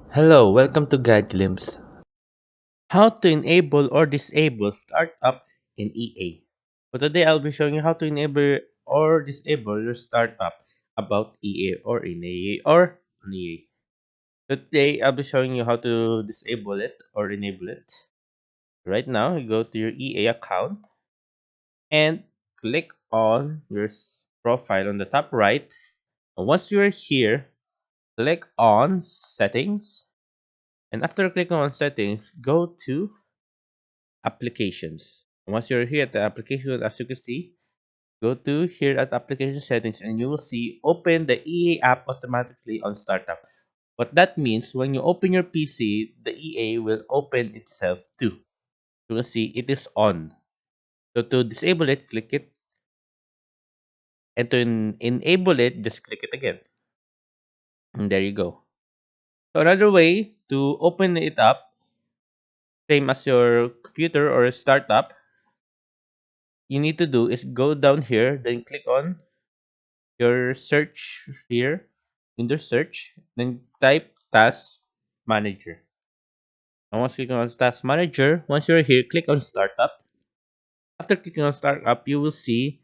Hello, welcome to Guide Glimpse. How to enable or disable startup in EA. So today I'll be showing you how to enable or disable your startup about EA or in EA or on EA. Today I'll be showing you how to disable it or enable it. Right now, you go to your EA account and click on your profile on the top right. And once you're here, click on settings. And after clicking on settings, go to applications. Once you're here at the application, as you can see, go to here at application settings and you will see open the EA app automatically on startup. What that means, when you open your PC, the EA will open itself too. You will see it is on. So to disable it, click it. And to enable it, just click it again. And there you go. So another way to open it up, same as your computer or a startup, you need to do is go down here, then click on your search here in the search, then type Task Manager. And once clicking on Task Manager, once you're here, click on Startup. After clicking on Startup, you will see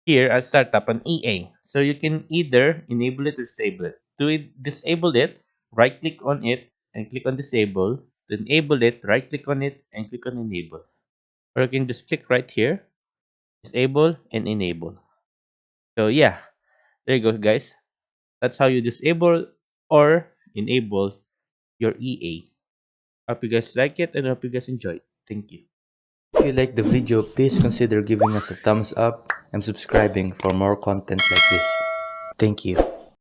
here at Startup an EA. So you can either enable it or disable it. To disable it, right click on it and click on Disable. To enable it, right click on it and click on Enable. Or you can just click right here, Disable and Enable. So yeah, there you go, guys. That's how you disable or enable your EA. Hope you guys like it and hope you guys enjoy it. Thank you. If you like the video, please consider giving us a thumbs up and subscribing for more content like this. Thank you.